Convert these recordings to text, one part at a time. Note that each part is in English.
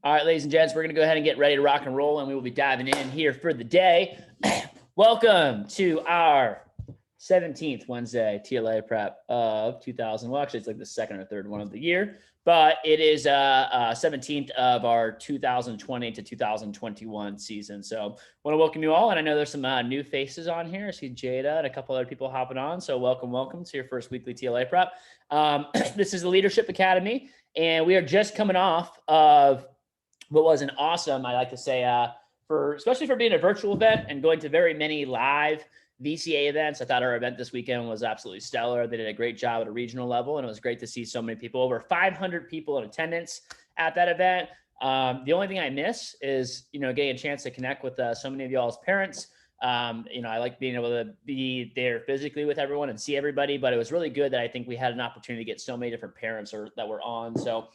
All right, ladies and gents, we're going to go ahead and get ready to rock and roll, and we will be diving in here for the day. Welcome to our 17th Wednesday TLA Prep of 2000. Well, actually, it's like the second or third one of the year, but it is 17th of our 2020 to 2021 season. So I want to welcome you all, and I know there's some new faces on here. I see Jada and a couple other people hopping on, so welcome to your first weekly TLA Prep. This is the Leadership Academy, and we are just coming off of what was an awesome, I like to say, especially for being a virtual event and going to very many live VCA events. I thought our event this weekend was absolutely stellar. They did a great job at a regional level, and it was great to see so many people, over 500 people in attendance at that event. The only thing I miss is, getting a chance to connect with so many of y'all's parents. I like being able to be there physically with everyone and see everybody, but it was really good that I think we had an opportunity to get so many different parents that were on. So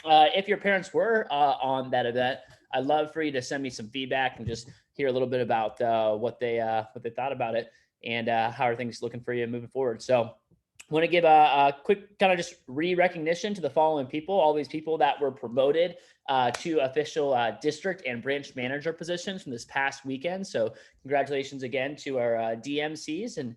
if your parents were on that event, I'd love for you to send me some feedback and just hear a little bit about what they thought about it and how are things looking for you moving forward. So I want to give a quick kind of just re-recognition to the following people, all these people that were promoted to official district and branch manager positions from this past weekend. So congratulations again to our DMCs and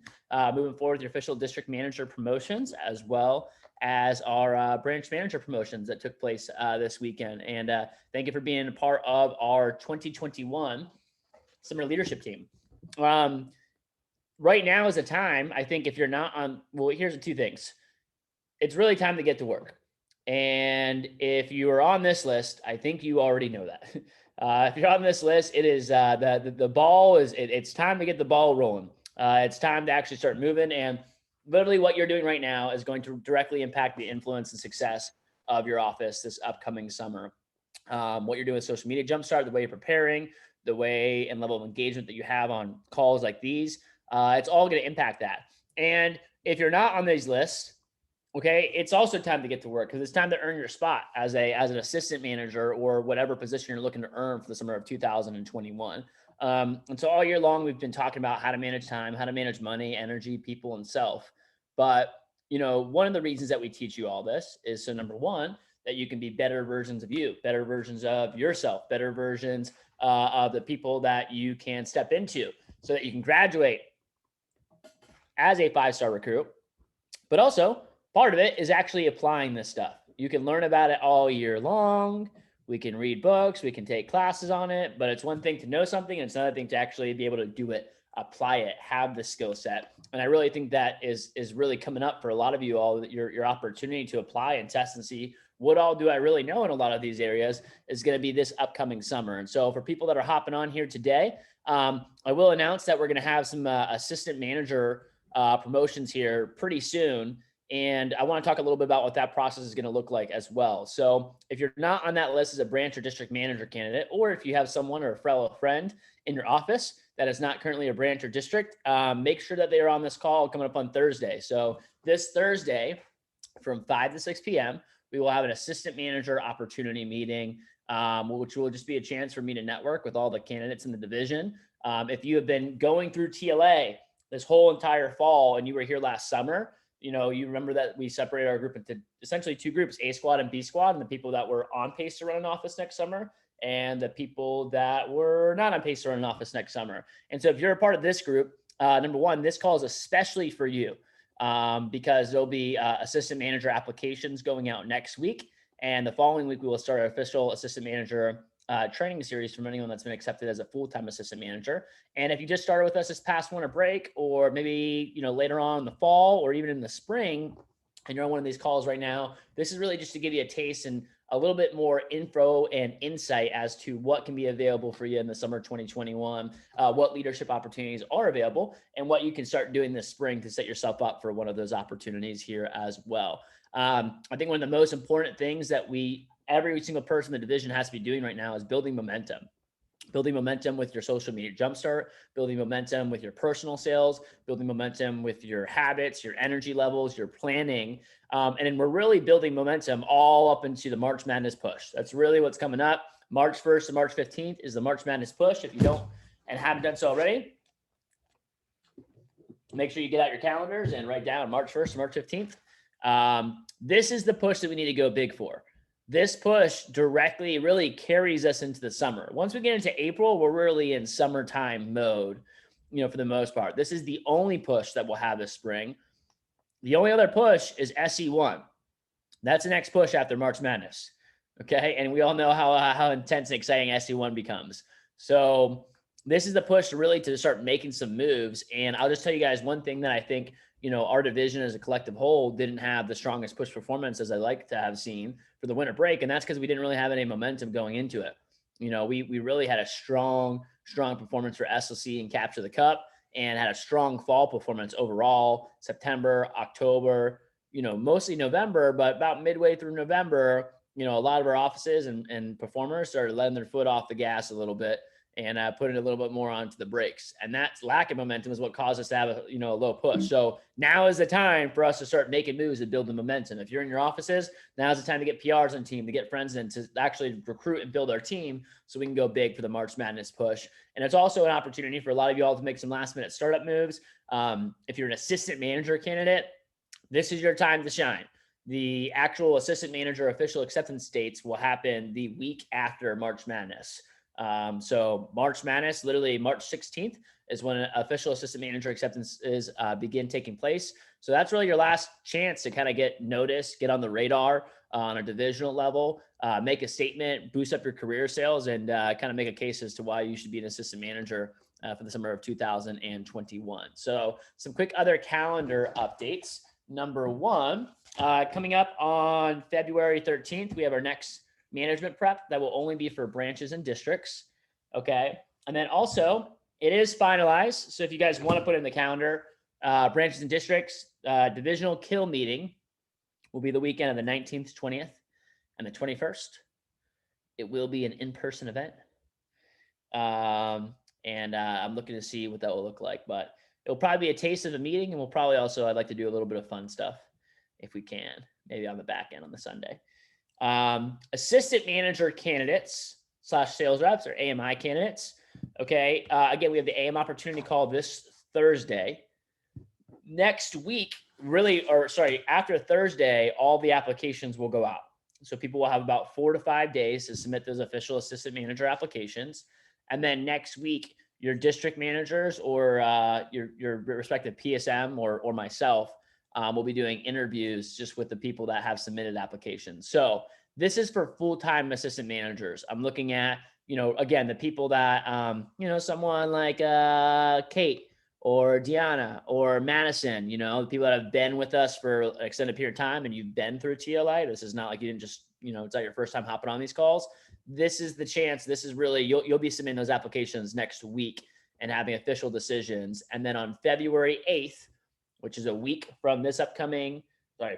moving forward with your official district manager promotions, as well as our branch manager promotions that took place this weekend. And thank you for being a part of our 2021 summer leadership team. Right now is a time, I think, if you're not on, well, here's the two things. It's really time to get to work. And if you are on this list, I think you already know that. If you're on this list, it is the ball is, it's time to get the ball rolling. It's time to actually start moving. And literally what you're doing right now is going to directly impact the influence and success of your office this upcoming summer. What you're doing with social media jumpstart, the way you're preparing, the way and level of engagement that you have on calls like these, it's all going to impact that. And if you're not on these lists, okay, it's also time to get to work, because it's time to earn your spot as an assistant manager or whatever position you're looking to earn for the summer of 2021. And so all year long, we've been talking about how to manage time, how to manage money, energy, people, and self. But, one of the reasons that we teach you all this is so, number one, that you can be better versions of you, better versions of yourself, better versions of the people that you can step into so that you can graduate as a 5-star recruit. But also, part of it is actually applying this stuff. You can learn about it all year long. We can read books, we can take classes on it, but it's one thing to know something, and it's another thing to actually be able to do it, apply it, have the skill set. And I really think that is really coming up for a lot of you all, your opportunity to apply and test and see what all do I really know in a lot of these areas is going to be this upcoming summer. And so for people that are hopping on here today, I will announce that we're going to have some assistant manager promotions here pretty soon. And I want to talk a little bit about what that process is going to look like as well. So if you're not on that list as a branch or district manager candidate, or if you have someone or a fellow friend in your office that is not currently a branch or district, make sure that they are on this call coming up on Thursday. So this Thursday from 5 to 6 p.m., we will have an assistant manager opportunity meeting, which will just be a chance for me to network with all the candidates in the division. If you have been going through TLA this whole entire fall and you were here last summer, you remember that we separated our group into essentially two groups, A squad and B squad, and the people that were on pace to run an office next summer and the people that were not on pace to run an office next summer. And so if you're a part of this group, number one, this call is especially for you because there'll be assistant manager applications going out next week. And the following week, we will start our official assistant manager training series from anyone that's been accepted as a full-time assistant manager. And if you just started with us this past winter break, or maybe, later on in the fall or even in the spring, and you're on one of these calls right now, this is really just to give you a taste and a little bit more info and insight as to what can be available for you in the summer 2021, what leadership opportunities are available, and what you can start doing this spring to set yourself up for one of those opportunities here as well. I think one of the most important things that every single person in the division has to be doing right now is building momentum with your social media jumpstart, building momentum with your personal sales, building momentum with your habits, your energy levels, your planning. And then we're really building momentum all up into the March Madness push. That's really what's coming up. March 1st to March 15th is the March Madness push. If you don't and haven't done so already, make sure you get out your calendars and write down March 1st to March 15th. This is the push that we need to go big for. this push directly really carries us into the summer. Once we get into April, we're really in summertime mode, for the most part. This is the only push that we'll have this spring. The only other push is SE1. That's the next push after March Madness. Okay. And we all know how intense and exciting SE1 becomes. So this is the push really to start making some moves. And I'll just tell you guys one thing that I think, our division as a collective whole didn't have the strongest push performance as I like to have seen for the winter break. And that's because we didn't really have any momentum going into it. We really had a strong performance for SLC and Capture the Cup, and had a strong fall performance overall, September, October, mostly November, but about midway through November, a lot of our offices and performers started letting their foot off the gas a little bit and putting a little bit more onto the brakes. And that lack of momentum is what caused us to have a low push. So now is the time for us to start making moves and build the momentum. If you're in your offices, now's the time to get PRs on the team, to get friends in, to actually recruit and build our team so we can go big for the March Madness push. And it's also an opportunity for a lot of y'all to make some last minute startup moves. If you're an assistant manager candidate, this is your time to shine. The actual assistant manager official acceptance dates will happen the week after March Madness. So March Madness, literally March 16th is when official assistant manager acceptance is begin taking place. So that's really your last chance to kind of get noticed, get on the radar on a divisional level, make a statement, boost up your career sales, and kind of make a case as to why you should be an assistant manager for the summer of 2021. So some quick other calendar updates. Number one, coming up on February 13th, we have our next management prep that will only be for branches and districts. Okay. And then also it is finalized. So if you guys want to put it in the calendar, branches and districts, divisional kill meeting will be the weekend of the 19th, 20th, and the 21st. It will be an in-person event. And I'm looking to see what that will look like, but it'll probably be a taste of a meeting. And we'll probably also, I'd like to do a little bit of fun stuff if we can, maybe on the back end on the Sunday. Assistant manager candidates / sales reps or AMI candidates. Okay. Again, we have the AM opportunity call this Thursday. Next week, after Thursday, all the applications will go out. So people will have about 4 to 5 days to submit those official assistant manager applications. And then next week, your district managers or your respective PSM or myself will be doing interviews just with the people that have submitted applications. So this is for full-time assistant managers. I'm looking at, again, the people that, someone like Kate or Deanna or Madison, the people that have been with us for an extended period of time and you've been through TLA. This is not like you didn't just, it's not your first time hopping on these calls. This is the chance. This is really, you'll be submitting those applications next week and having official decisions. And then on February 8th, which is a week from this upcoming,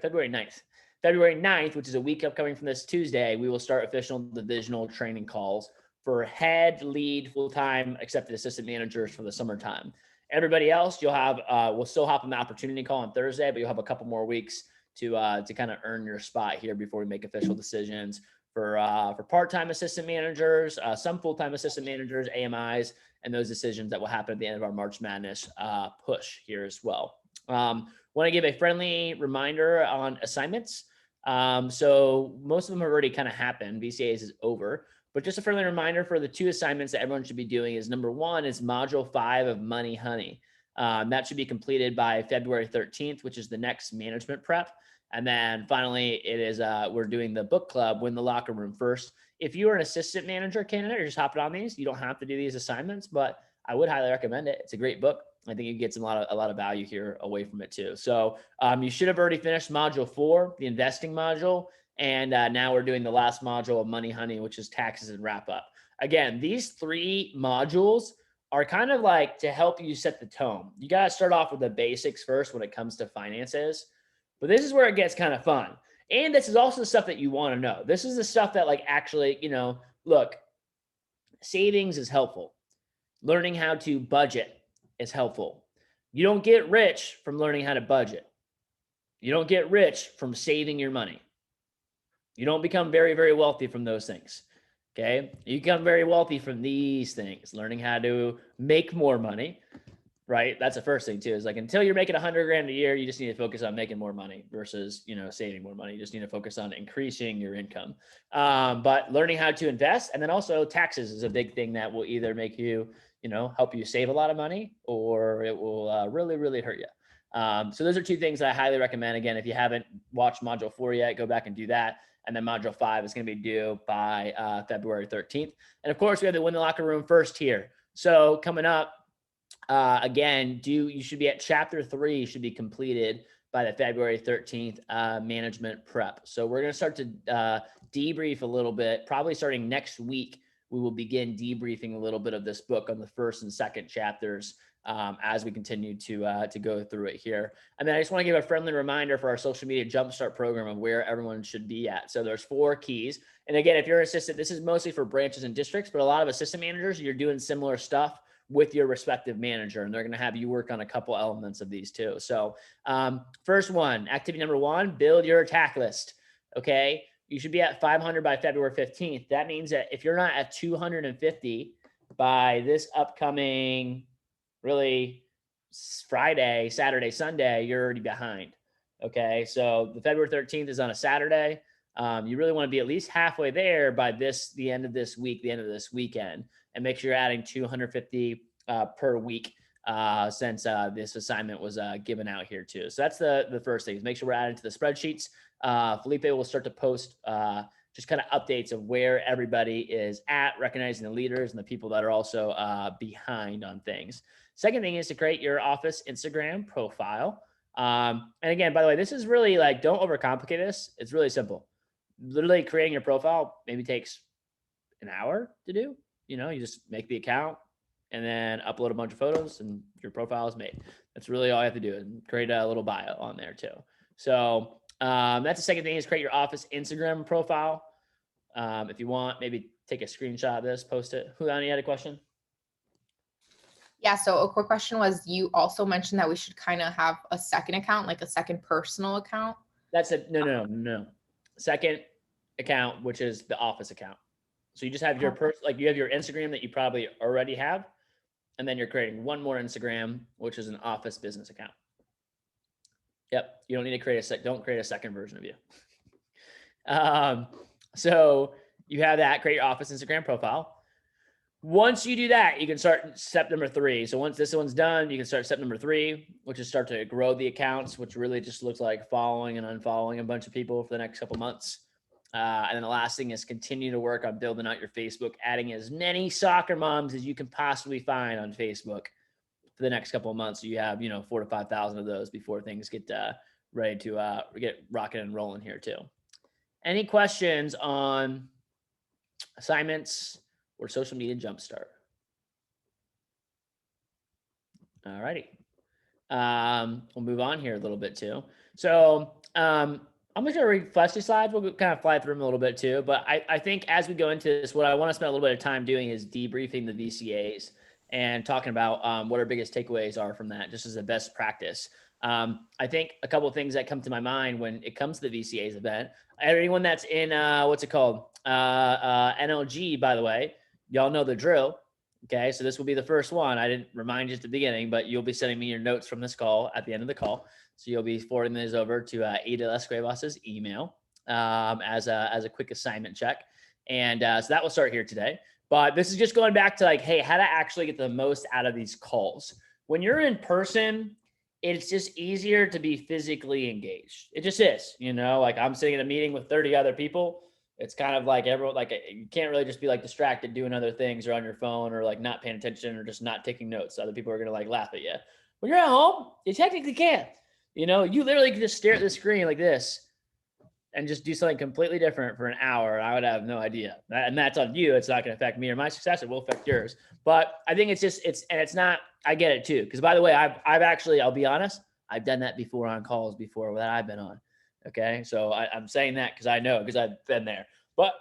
February 9th, which is a week upcoming from this Tuesday, we will start official divisional training calls for head, lead, full-time accepted assistant managers for the summertime. Everybody else, you'll have, we'll still have an opportunity call on Thursday, but you'll have a couple more weeks to kind of earn your spot here before we make official decisions for part-time assistant managers, some full-time assistant managers, AMIs, and those decisions that will happen at the end of our March Madness push here as well. Want to give a friendly reminder on assignments. So most of them have already kind of happened. VCAs is over, but just a friendly reminder for the 2 assignments that everyone should be doing is number 1 is module 5 of Money Honey. That should be completed by February 13th, which is the next management prep. And then finally, it is we're doing the book club, Win the Locker Room first. If you are an assistant manager candidate, you're just hopping on these. You don't have to do these assignments, but I would highly recommend it. It's a great book. I think you get a lot of value here away from it too. So you should have already finished module 4, the investing module. And now we're doing the last module of Money Honey, which is taxes and wrap up. Again, these 3 modules are kind of like to help you set the tone. You got to start off with the basics first when it comes to finances. But this is where it gets kind of fun. And this is also the stuff that you want to know. This is the stuff that actually, look, savings is helpful. Learning how to budget is helpful. You don't get rich from learning how to budget. You don't get rich from saving your money. You don't become very, very wealthy from those things. Okay. You become very wealthy from these things, learning how to make more money, right? That's the first thing too, is like, until you're making 100 grand a year, you just need to focus on making more money versus, saving more money. You just need to focus on increasing your income. But learning how to invest, and then also taxes is a big thing that will either make you, help you save a lot of money, or it will really, really hurt you. So those are two things that I highly recommend. Again, if you haven't watched module 4 yet, go back and do that. And then module 5 is going to be due by February 13th. And of course, we have the Win the Locker Room first here. So coming up, again, you should be at chapter 3, should be completed by the February 13th management prep. So we're going to start to debrief a little bit, probably starting next week. We will begin debriefing a little bit of this book on the first and second chapters as we continue to go through it here. And then I just want to give a friendly reminder for our social media jumpstart program of where everyone should be at. So there's 4 keys. And again, if you're an assistant, this is mostly for branches and districts, but a lot of assistant managers, you're doing similar stuff with your respective manager, and they're going to have you work on a couple elements of these too. So first one, activity number 1, build your attack list. Okay. You should be at 500 by February 15th. That means that if you're not at 250 by this upcoming, really, Friday, Saturday, Sunday, you're already behind. Okay. So the February 13th is on a Saturday. You really want to be at least halfway there by the end of this week, the end of this weekend, and make sure you're adding 250 per week since this assignment was given out here too. So that's the first thing, is make sure we're adding to the spreadsheets. Felipe will start to post just kind of updates of where everybody is at, recognizing the leaders and the people that are also behind on things. Second thing is to create your office Instagram profile. And again, by the way, this is really like, don't overcomplicate this. It's really simple. Literally creating your profile maybe takes an hour to do. You just make the account and then upload a bunch of photos and your profile is made. That's really all you have to do, and create a little bio on there too. So that's the second thing, is create your office Instagram profile. If you want, maybe take a screenshot of this, post it. Hulani, you had a question? Yeah, so a quick question was, you also mentioned that we should kind of have a second account, like a second personal account. That's no. Second account, which is the office account. So you just have your you have your Instagram that you probably already have, and then you're creating one more Instagram, which is an office business account. Yep, you don't need to don't create a second version of you. So you have that, create your office Instagram profile. Once you do that, you can start step number 3. So once this one's done, you can start step number 3, which is start to grow the accounts, which really just looks like following and unfollowing a bunch of people for the next couple months. And then the last thing is continue to work on building out your Facebook, adding as many soccer moms as you can possibly find on Facebook for the next couple of months. So you have, 4,000 to 5,000 of those before things get ready to get rocking and rolling here too. Any questions on assignments or social media jumpstart? All righty. We'll move on here a little bit too. So I'm just going to refresh these slides. We'll kind of fly through them a little bit too. But I think as we go into this, what I want to spend a little bit of time doing is debriefing the VCAs and talking about what our biggest takeaways are from that, just as a best practice. I think a couple of things that come to my mind when it comes to the VCAs event, anyone that's in, what's it called? NLG, by the way, y'all know the drill. Okay. So this will be the first one. I didn't remind you at the beginning, but you'll be sending me your notes from this call at the end of the call. So you'll be forwarding these over to Ada Escuevas's email as a quick assignment check. And so that will start here today. But this is just going back to like, hey, how to actually get the most out of these calls. When you're in person, it's just easier to be physically engaged. It just is, like I'm sitting in a meeting with 30 other people. It's kind of like everyone, like you can't really just be like distracted doing other things or on your phone or like not paying attention or just not taking notes. Other people are going to like laugh at you. When you're at home, you technically can't. You literally can just stare at the screen like this and just do something completely different for an hour. I would have no idea. And that's on you. It's not going to affect me or my success. It will affect yours. But I think it's not, I get it too. Because by the way, I've actually, I'll be honest, I've done that before on calls before that I've been on. Okay. So I'm saying that because I know, because I've been there. But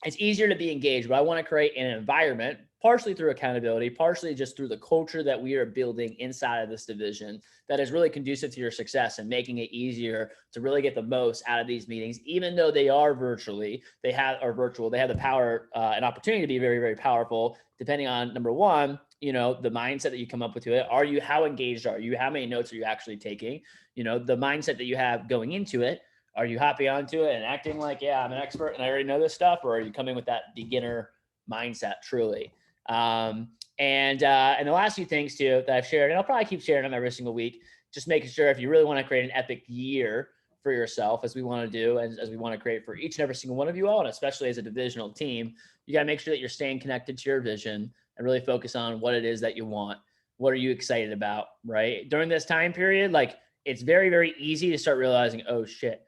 it's easier to be engaged. But I want to create an environment, partially through accountability, partially just through the culture that we are building inside of this division that is really conducive to your success and making it easier to really get the most out of these meetings, even though they are virtual. They have the power and opportunity to be very, very powerful, depending on, number one, the mindset that you come up with to it. How engaged are you? How many notes are you actually taking? The mindset that you have going into it. Are you hopping onto it and acting like, yeah, I'm an expert and I already know this stuff? Or are you coming with that beginner mindset truly? And the last few things too that I've shared, and I'll probably keep sharing them every single week, just making sure if you really want to create an epic year for yourself, as we want to do, as we want to create for each and every single one of you all, and especially as a divisional team, you got to make sure that you're staying connected to your vision and really focus on what it is that you want. What are you excited about, right? During this time period, like it's very, very easy to start realizing, oh shit.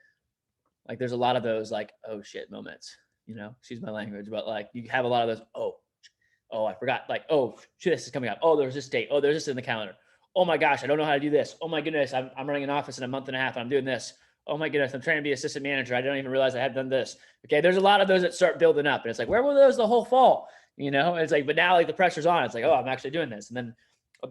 Like there's a lot of those like, oh shit moments, excuse my language, but like you have a lot of those, oh, I forgot. Like, oh, shit, this is coming up. Oh, there's this date. Oh, there's this in the calendar. Oh my gosh, I don't know how to do this. Oh my goodness, I'm running an office in a month and a half and I'm doing this. Oh my goodness, I'm trying to be assistant manager. I don't even realize I have done this. Okay, there's a lot of those that start building up. And it's like, where were those the whole fall? And it's like, but now like the pressure's on. It's like, oh, I'm actually doing this. And then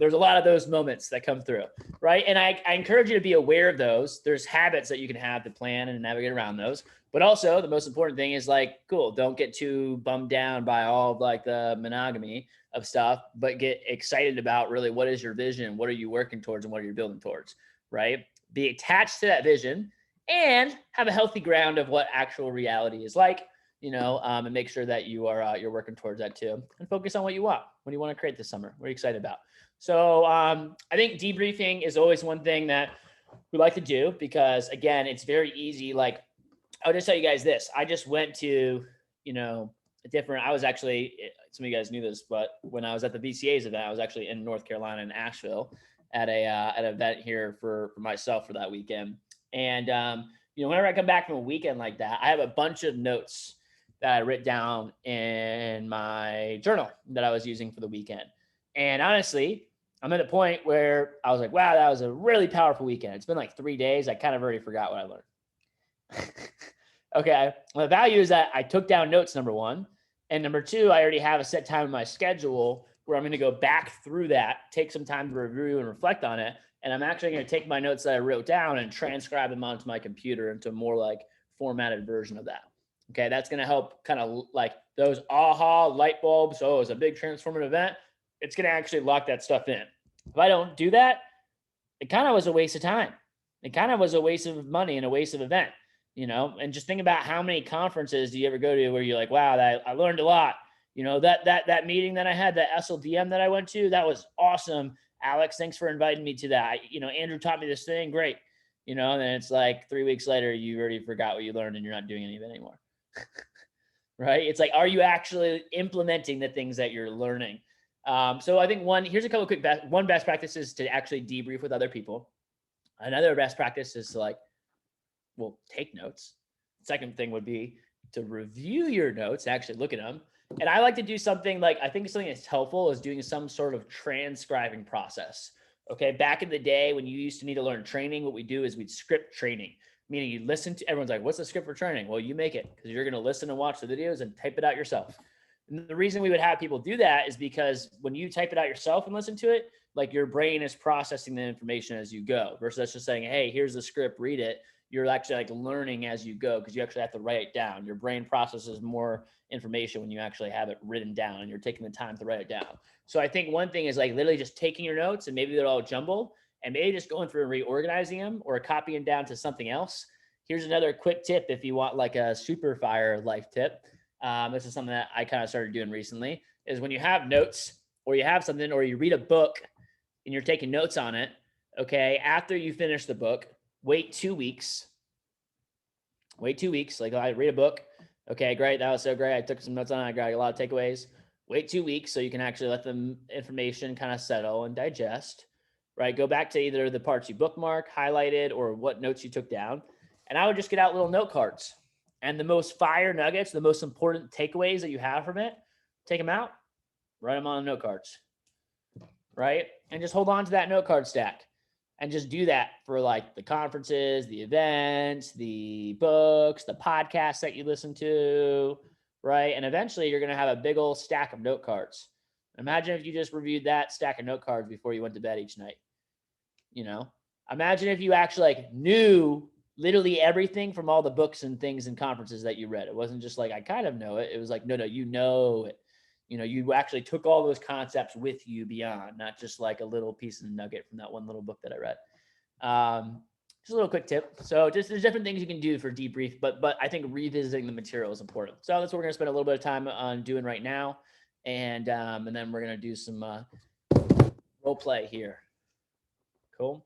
there's a lot of those moments that come through, right? And I encourage you to be aware of those. There's habits that you can have to plan and navigate around those. But also the most important thing is like, cool, don't get too bummed down by all of like the monogamy of stuff, but get excited about really what is your vision? What are you working towards and what are you building towards, right? Be attached to that vision and have a healthy ground of what actual reality is like, and make sure that you're working towards that too, and focus on what you want. What do you want to create this summer? What are you excited about? So I think debriefing is always one thing that we like to do because again, it's very easy. Like I'll just tell you guys this. I just went to, I was actually, some of you guys knew this, but when I was at the VCA's event, I was actually in North Carolina in Asheville at an event here for myself for that weekend. And, whenever I come back from a weekend like that, I have a bunch of notes that I wrote down in my journal that I was using for the weekend. And honestly, I'm at a point where I was like, wow, that was a really powerful weekend. It's been like 3 days. I kind of already forgot what I learned. Okay. Well, the value is that I took down notes, number one. And number two, I already have a set time in my schedule where I'm going to go back through that, take some time to review and reflect on it. And I'm actually going to take my notes that I wrote down and transcribe them onto my computer into a more like formatted version of that. Okay. That's going to help kind of like those aha light bulbs. Oh, it's a big transformative event. It's going to actually lock that stuff in. If I don't do that, it kind of was a waste of time. It kind of was a waste of money and a waste of event, and just think about how many conferences do you ever go to where you're like, wow, I learned a lot. That meeting that I had, that SLDM that I went to, that was awesome. Alex, thanks for inviting me to that. Andrew taught me this thing. Great. And then it's like 3 weeks later, you already forgot what you learned and you're not doing any of it anymore. Right. It's like, are you actually implementing the things that you're learning? So I think here's a couple of quick best practice is to actually debrief with other people. Another best practice is to take notes. Second thing would be to review your notes, actually look at them. And I like to do something I think something that's helpful is doing some sort of transcribing process. Okay. Back in the day when you used to need to learn training, what we do is we'd script training, meaning you listen to, everyone's like, what's the script for training? Well, you make it because you're going to listen and watch the videos and type it out yourself. And the reason we would have people do that is because when you type it out yourself and listen to it, like your brain is processing the information as you go versus just saying, hey, here's the script, read it. You're actually like learning as you go because you actually have to write it down. Your brain processes more information when you actually have it written down and you're taking the time to write it down. So I think one thing is like literally just taking your notes and maybe they're all jumbled and maybe just going through and reorganizing them or copying down to something else. Here's another quick tip if you want like a super fire life tip. This is something that I kind of started doing recently is when you have notes or you have something or you read a book and you're taking notes on it. Okay. After you finish the book, wait 2 weeks. Like I read a book. Okay, great. That was so great. I took some notes on it. I got a lot of takeaways. Wait 2 weeks so you can actually let the information kind of settle and digest, right? Go back to either the parts you bookmark, highlighted, or what notes you took down. And I would just get out little note cards. And the most fire nuggets, the most important takeaways that you have from it, take them out, write them on the note cards, right? And just hold on to that note card stack and just do that for like the conferences, the events, the books, the podcasts that you listen to, right? And eventually you're going to have a big old stack of note cards. Imagine if you just reviewed that stack of note cards before you went to bed each night. Imagine if you actually like knew literally everything from all the books and things and conferences that you read. It wasn't just like, I kind of know it. It was like, no, you know it. You actually took all those concepts with you beyond, not just like a little piece of nugget from that one little book that I read. Just a little quick tip. So just there's different things you can do for debrief, but I think revisiting the material is important. So that's what we're gonna spend a little bit of time on doing right now, and then we're gonna do some role play here. Cool.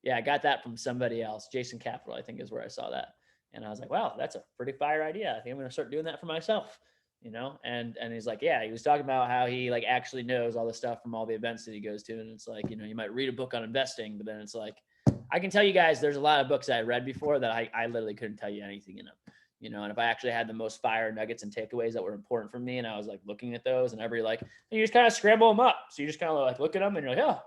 Yeah, I got that from somebody else. Jason Capital, I think, is where I saw that, and I was like, wow, that's a pretty fire idea. I think I'm gonna start doing that for myself. And he's like, yeah, he was talking about how he like actually knows all the stuff from all the events that he goes to, and it's like, you might read a book on investing, but then it's like, I can tell you guys, there's a lot of books that I read before that I literally couldn't tell you anything in them. And if I actually had the most fire nuggets and takeaways that were important for me, and I was like looking at those, and you just kind of scramble them up. So you just kind of like look at them, and you're like, oh,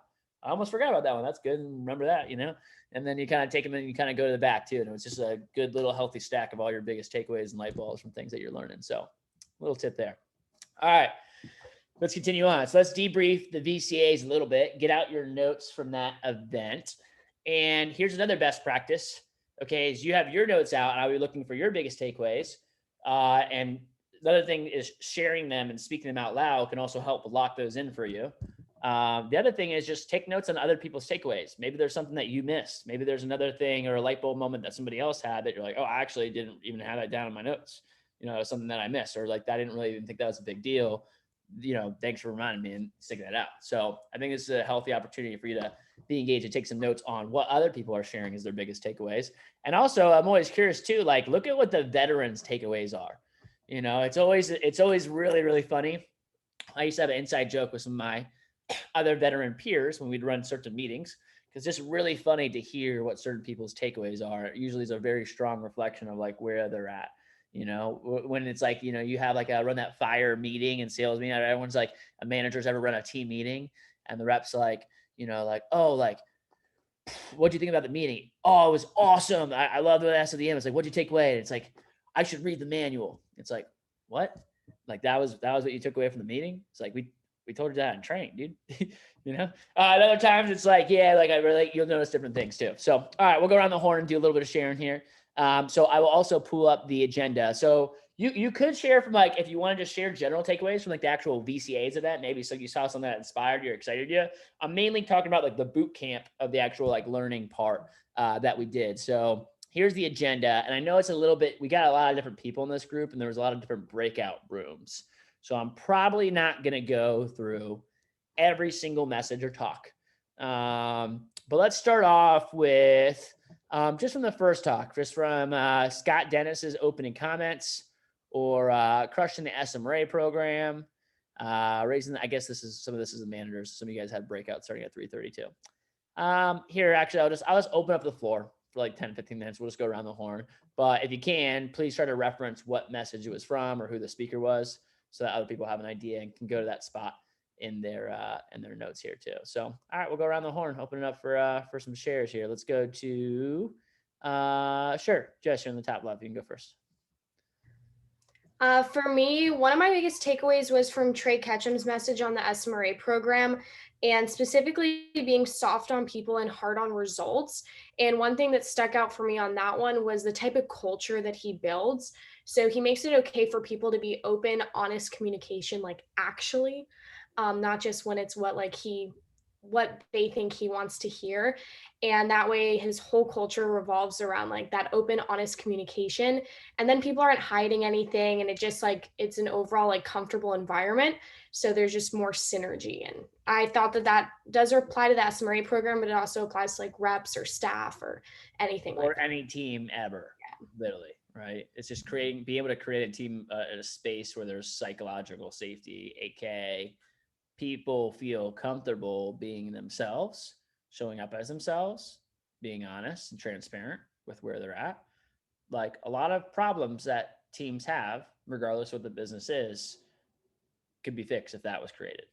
I almost forgot about that one. That's good. And remember that, and then you kind of take them and you kind of go to the back too. And it's just a good little healthy stack of all your biggest takeaways and light bulbs from things that you're learning. So little tip there. All right, let's continue on. So let's debrief the VCAs a little bit, get out your notes from that event. And here's another best practice. Okay, is you have your notes out, and I'll be looking for your biggest takeaways. And the other thing is sharing them and speaking them out loud can also help lock those in for you. The other thing is just take notes on other people's takeaways. Maybe there's something that you missed. Maybe there's another thing or a light bulb moment that somebody else had that you're like, oh, I actually didn't even have that down in my notes. Something that I missed, or like I didn't really even think that was a big deal. Thanks for reminding me and sticking that out. So I think this is a healthy opportunity for you to be engaged and take some notes on what other people are sharing as their biggest takeaways. And also, I'm always curious too, like look at what the veterans' takeaways are. It's always really, really funny. I used to have an inside joke with some of my other veteran peers when we'd run certain meetings, because it's just really funny to hear what certain people's takeaways are. It usually is a very strong reflection of like where they're at. When it's like, you have like a run that fire meeting and sales meeting, everyone's like, a manager's ever run a team meeting and the rep's like, oh, like, what do you think about the meeting? Oh, it was awesome. I love the S at the end. It's like, what'd you take away? And it's like, I should read the manual. It's like, what? Like that was what you took away from the meeting? It's like, we told you that in training, dude. At other times it's like, yeah, like you'll notice different things too. So, all right, we'll go around the horn and do a little bit of sharing here. So I will also pull up the agenda. So you could share from like, if you want to just share general takeaways from like the actual VCAs of that, maybe so you saw something that inspired you or excited you. I'm mainly talking about like the boot camp of the actual like learning part that we did. So here's the agenda. And I know it's a little bit, we got a lot of different people in this group and there was a lot of different breakout rooms. So I'm probably not going to go through every single message or talk. But let's start off with just from the first talk, just from Scott Dennis's opening comments, or crushing the SMRA program, raising. I guess some of this is the managers. Some of you guys had breakouts starting at 3:32. Here, actually, I'll just open up the floor for like 10, 15 minutes. We'll just go around the horn. But if you can, please try to reference what message it was from or who the speaker was, so that other people have an idea and can go to that spot in their notes here too. So, all right, we'll go around the horn, open it up for some shares here. Let's go to sure, Jess, you're in the top left. You can go first. For me, one of my biggest takeaways was from Trey Ketchum's message on the SMRA program, and specifically being soft on people and hard on results. And one thing that stuck out for me on that one was the type of culture that he builds. So he makes it okay for people to be open, honest communication, like actually, not just when it's what they think he wants to hear. And that way his whole culture revolves around like that open, honest communication. And then people aren't hiding anything, and it just like it's an overall like comfortable environment. So there's just more synergy. And I thought that does apply to the SMRA program, but it also applies to like reps or staff or anything or like that. any team ever. Yeah. Literally, right? It's just being able to create a team in a space where there's psychological safety, aka people feel comfortable being themselves, showing up as themselves, being honest and transparent with where they're at. Like a lot of problems that teams have, regardless of what the business is, could be fixed if that was created.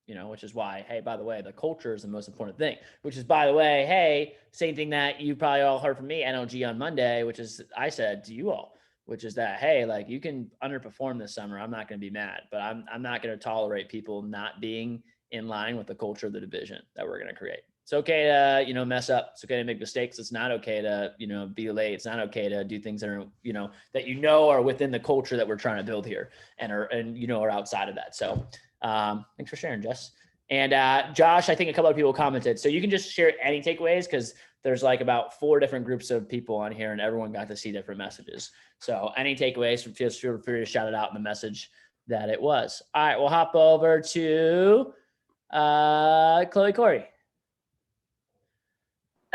Which is why, hey, by the way, the culture is the most important thing, which is, by the way, hey, same thing that you probably all heard from me, NLG on Monday, which is I said to you all, which is that, hey, like you can underperform this summer. I'm not going to be mad, but I'm not going to tolerate people not being in line with the culture of the division that we're going to create. It's okay to, you know, mess up. It's okay to make mistakes. It's not okay to, you know, be late. It's not okay to do things that are, you know, that, you know, are within the culture that we're trying to build here and, you know, are outside of that. So thanks for sharing, Jess. And Josh, I think a couple of people commented. So you can just share any takeaways because there's like about 4 different groups of people on here and everyone got to see different messages. So any takeaways, feel free to shout it out in the message that it was. All right, we'll hop over to Chloe Corey.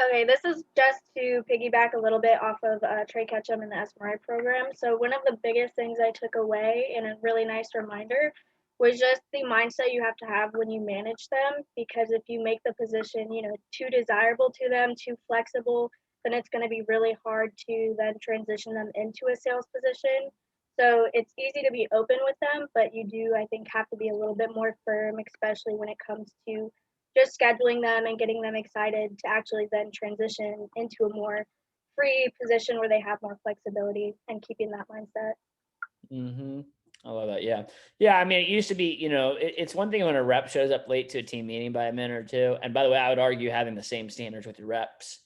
Okay, this is just to piggyback a little bit off of Trey Ketchum and the SMRI program. So one of the biggest things I took away and a really nice reminder was just the mindset you have to have when you manage them, because if you make the position, you know, too desirable to them, too flexible, then it's going to be really hard to then transition them into a sales position. So it's easy to be open with them, but you do, I think, have to be a little bit more firm, especially when it comes to just scheduling them and getting them excited to actually then transition into a more free position where they have more flexibility and keeping that mindset. Mm-hmm. I love that. Yeah. Yeah. I mean, it used to be, you know, it's one thing when a rep shows up late to a team meeting by a minute or two. And by the way, I would argue having the same standards with your reps,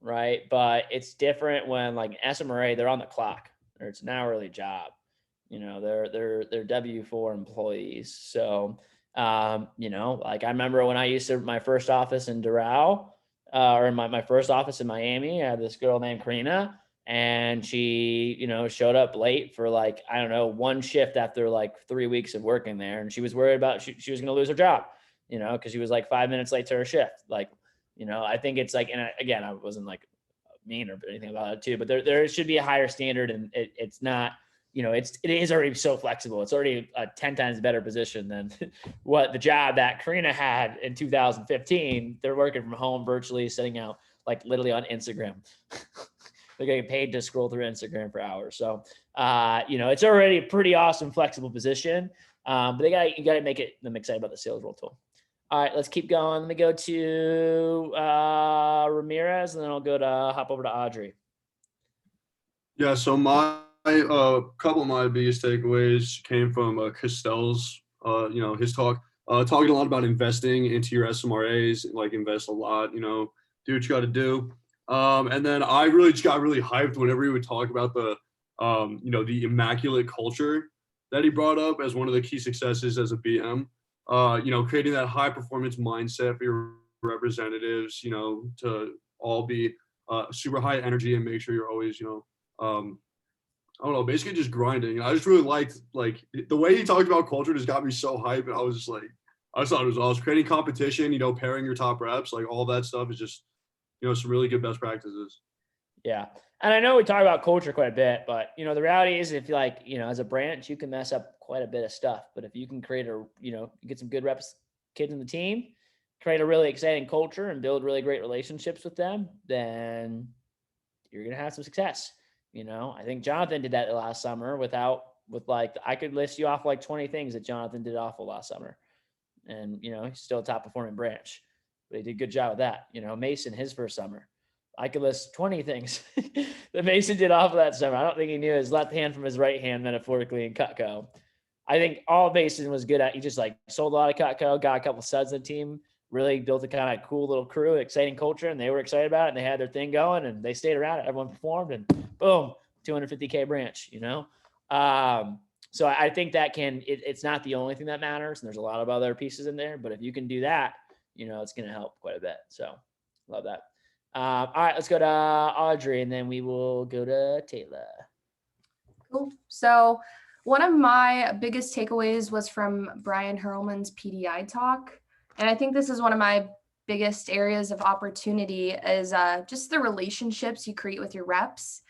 right? But it's different when like SMRA, they're on the clock or it's an hourly job. You know, they're W-4 employees. So, you know, like I remember when I used to my first office in Doral, or in my first office in Miami, I had this girl named Karina, and she, you know, showed up late for like, I don't know, one shift after like 3 weeks of working there. And she was worried about, she was going to lose her job, you know, cause she was like 5 minutes late to her shift. Like, you know, I think it's like, and again, I wasn't like mean or anything about it too, but there should be a higher standard, and it's not, you know, it is already so flexible. It's already a 10 times better position than what the job that Karina had in 2015. They're working from home virtually, sitting out like literally on Instagram. They're getting paid to scroll through Instagram for hours. So, you know, it's already a pretty awesome, flexible position. But you got to make them excited about the sales role tool. All right, let's keep going. Let me go to Ramirez, and then I'll hop over to Audrey. Yeah, so my couple of my biggest takeaways came from Castell's, you know, his talk, talking a lot about investing into your SMRAs, like invest a lot, you know, do what you got to do. And then I really just got really hyped whenever he would talk about the, you know, the immaculate culture that he brought up as one of the key successes as a BM. You know, creating that high performance mindset for your representatives, you know, to all be super high energy and make sure you're always, you know, I don't know, basically just grinding. And I just really liked like the way he talked about culture just got me so hyped. And I was just like, I just thought it was awesome. Creating competition, you know, pairing your top reps, like all that stuff is just, you know, some really good best practices. Yeah. And I know we talk about culture quite a bit, but you know, the reality is if you like, you know, as a branch, you can mess up quite a bit of stuff, but if you can create you know, get some good reps, kids in the team, create a really exciting culture and build really great relationships with them, then you're going to have some success. You know, I think Jonathan did that last summer with like, I could list you off like 20 things that Jonathan did awful last summer. And, you know, he's still a top performing branch, but he did a good job with that. You know, Mason, his first summer, I could list 20 things that Mason did awful that summer. I don't think he knew his left hand from his right hand metaphorically in Cutco. I think all Mason was good at, he just like sold a lot of Cutco, got a couple studs in the team, really built a kind of cool little crew, exciting culture, and they were excited about it, and they had their thing going, and they stayed around it. Everyone performed, and boom, 250K branch, you know? So I think that it's not the only thing that matters, and there's a lot of other pieces in there, but if you can do that, you know, it's going to help quite a bit. So love that. All right, let's go to Audrey, and then we will go to Taylor. Cool. So one of my biggest takeaways was from Brian Hurlman's PDI talk. And I think this is one of my biggest areas of opportunity is just the relationships you create with your reps.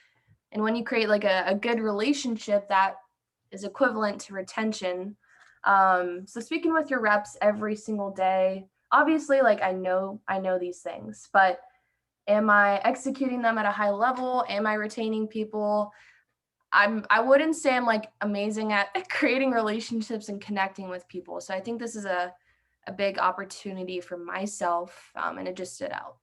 And when you create like a good relationship, that is equivalent to retention. So speaking with your reps every single day, obviously, like I know these things, but am I executing them at a high level? Am I retaining people? I wouldn't say I'm like amazing at creating relationships and connecting with people. So I think this is a big opportunity for myself, and it just stood out.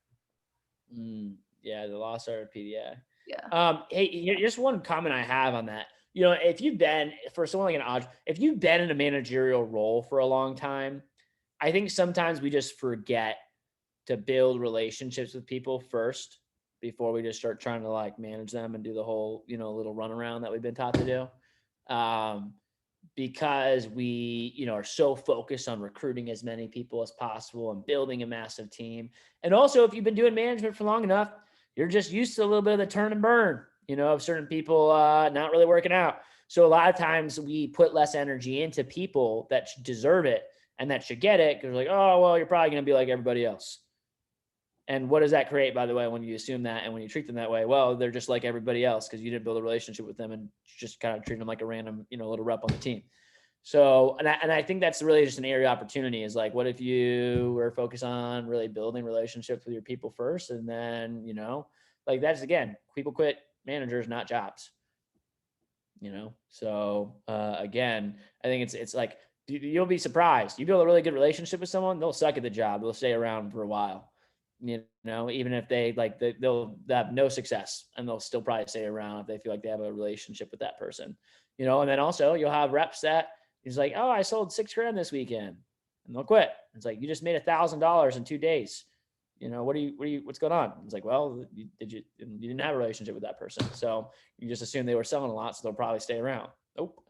Yeah, the lost art of PDI. Yeah. Hey, just one comment I have on that. You know, if you've been, for someone like an Audrey, if you've been in a managerial role for a long time, I think sometimes we just forget to build relationships with people first before we just start trying to like manage them and do the whole, little runaround that we've been taught to do. Because we, are so focused on recruiting as many people as possible and building a massive team. And also, if you've been doing management for long enough, you're just used to a little bit of the turn and burn, of certain people not really working out. So a lot of times we put less energy into people that deserve it and that should get it because we're like, oh, well, you're probably going to be like everybody else. And what does that create, by the way, when you assume that and when you treat them that way? Well, they're just like everybody else because you didn't build a relationship with them and just kind of treat them like a random, little rep on the team. So, and I think that's really just an area of opportunity is like, what if you were focused on really building relationships with your people first? And then, like that's, again, people quit managers, not jobs, So again, I think it's like, you'll be surprised. You build a really good relationship with someone, they'll suck at the job. They'll stay around for a while. Even if they'll have no success and they'll still probably stay around if they feel like they have a relationship with that person, and then also you'll have reps that he's like, oh, I sold $6,000 this weekend and they'll quit. It's like, you just made $1,000 in 2 days. What's going on? It's like, well, you didn't have a relationship with that person. So you just assume they were selling a lot. So they'll probably stay around. Nope.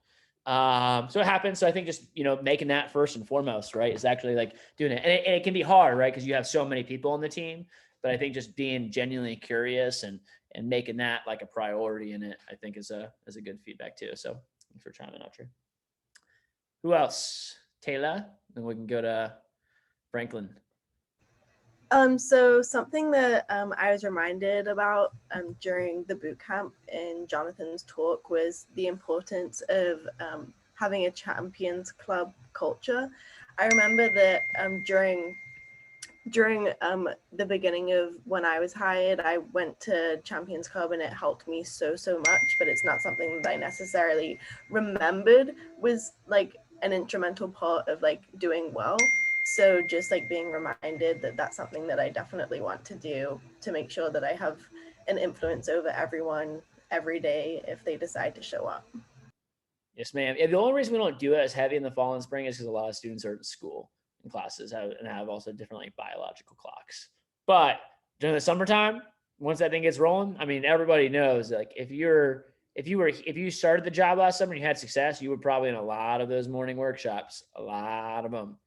So it happens. So I think just, making that first and foremost, right, is actually like doing it. And it can be hard, right? Because you have so many people on the team, but I think just being genuinely curious and making that like a priority in it, I think is a good feedback too. So thanks for chiming out, Trey. Who else? Taylor? Then we can go to Franklin. So something that I was reminded about during the boot camp in Jonathan's talk was the importance of having a Champions Club culture. I remember that during the beginning of when I was hired, I went to Champions Club and it helped me so much, but it's not something that I necessarily remembered was like an instrumental part of like doing well. So just like being reminded that that's something that I definitely want to do to make sure that I have an influence over everyone every day if they decide to show up. Yes, ma'am. Yeah, the only reason we don't do it as heavy in the fall and spring is because a lot of students are at school and classes and have also different like biological clocks. But during the summertime, once that thing gets rolling, I mean, everybody knows like if you started the job last summer and you had success, you were probably in a lot of those morning workshops, a lot of them.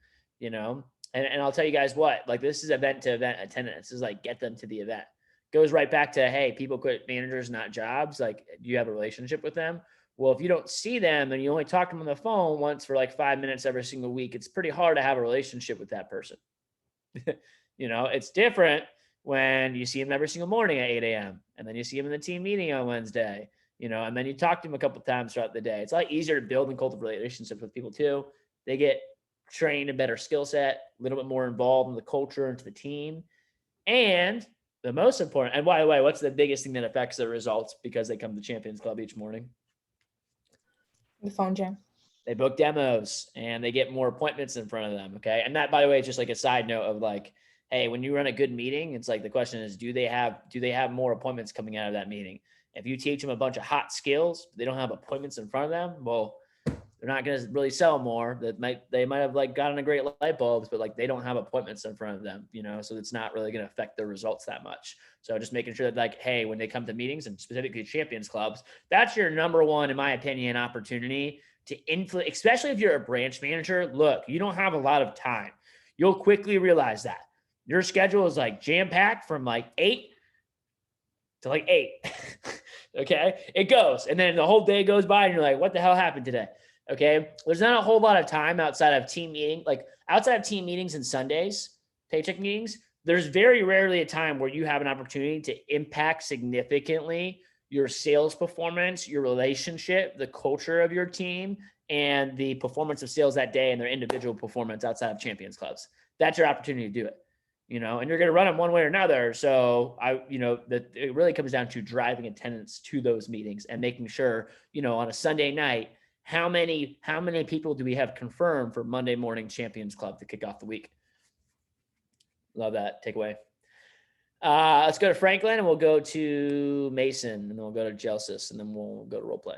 And I'll tell you guys what, like this is event to event attendance. This is like get them to the event. Goes right back to, hey, people quit managers, not jobs. Like, do you have a relationship with them? Well, if you don't see them and you only talk to them on the phone once for like 5 minutes every single week, it's pretty hard to have a relationship with that person. It's different when you see them every single morning at 8 a.m. and then you see them in the team meeting on Wednesday, and then you talk to them a couple of times throughout the day. It's a lot easier to build and cultivate relationships with people too. They get trained a better skill set, a little bit more involved in the culture and to the team. And the most important, and by the way, what's the biggest thing that affects their results because they come to Champions Club each morning? The phone jam. They book demos and they get more appointments in front of them. Okay. And that, by the way, is just like a side note of like, hey, when you run a good meeting, it's like the question is, do they have more appointments coming out of that meeting? If you teach them a bunch of hot skills, but they don't have appointments in front of them, well, they're not going to really sell more. They might have like gotten a great light bulbs, but like they don't have appointments in front of them, so it's not really going to affect their results that much. So just making sure that like, hey, when they come to meetings and specifically Champions Clubs, that's your number one, in my opinion, opportunity to influence, especially if you're a branch manager. Look, you don't have a lot of time. You'll quickly realize that your schedule is like jam-packed from like 8 to like 8. Okay. It goes. And then the whole day goes by and you're like, what the hell happened today? Okay. There's not a whole lot of time outside of team meetings and Sundays, paycheck meetings. There's very rarely a time where you have an opportunity to impact significantly your sales performance, your relationship, the culture of your team, and the performance of sales that day and their individual performance outside of Champions Clubs. That's your opportunity to do it, and you're going to run them one way or another. So that it really comes down to driving attendance to those meetings and making sure, on a Sunday night, how many people do we have confirmed for Monday morning Champions Club to kick off the week? Love that takeaway. Let's go to Franklin and we'll go to Mason and then we'll go to Gelsis and then we'll go to role play.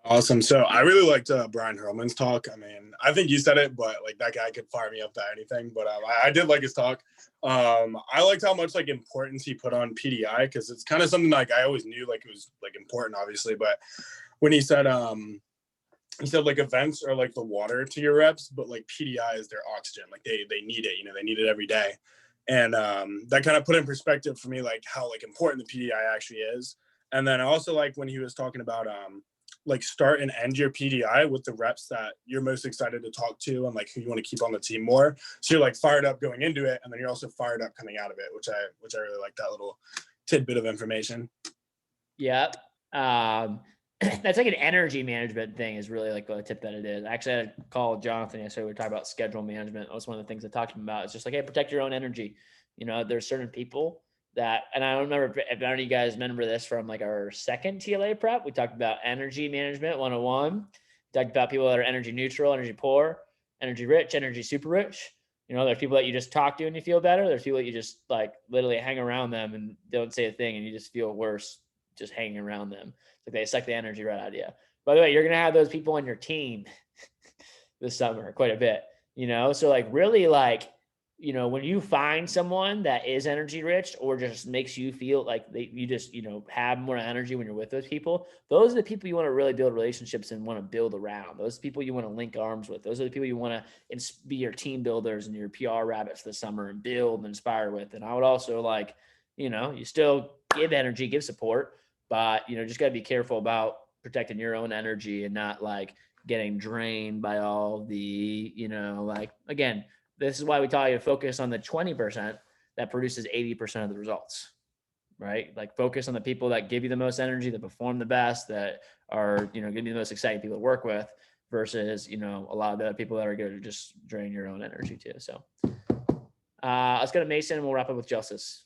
Awesome. So I really liked Brian Hurlman's talk. I mean, I think you said it, but like that guy could fire me up to anything. But I did like his talk. I liked how much like importance he put on PDI, because it's kind of something like I always knew like it was like important, obviously. But when he said like events are like the water to your reps, but like PDI is their oxygen. Like they need it. They need it every day. And that kind of put in perspective for me like how like important the PDI actually is. And then I also like when he was talking about like start and end your PDI with the reps that you're most excited to talk to and like who you want to keep on the team more. So you're like fired up going into it, and then you're also fired up coming out of it, which I really like that little tidbit of information. Yep. That's like an energy management thing is really like a tip that it is. Actually, I had a call with Jonathan yesterday. We were talking about schedule management. That was one of the things I talked to him about. It's just like, hey, protect your own energy. There's certain people that, and I don't remember if any of you guys remember this from like our second TLA prep. We talked about energy management 101. We talked about people that are energy neutral, energy poor, energy rich, energy super rich. There's people that you just talk to and you feel better. There's people that you just like literally hang around them and don't say a thing and you just feel worse just hanging around them. Like they suck the energy right out of you. By the way, you're going to have those people on your team this summer quite a bit, So like really like, when you find someone that is energy rich or just makes you feel like you just, have more energy when you're with those people, those are the people you want to really build relationships and want to build around. Those people you want to link arms with. Those are the people you want to be your team builders and your PR rabbits this summer and build and inspire with. And I would also like, you still give energy, give support, but, just got to be careful about protecting your own energy and not like getting drained by all the, like, again, this is why we tell you to focus on the 20% that produces 80% of the results, right? Like focus on the people that give you the most energy, that perform the best, that are, going to be the most exciting people to work with versus, a lot of the people that are going to just drain your own energy too. So let's go to Mason and we'll wrap up with Justice.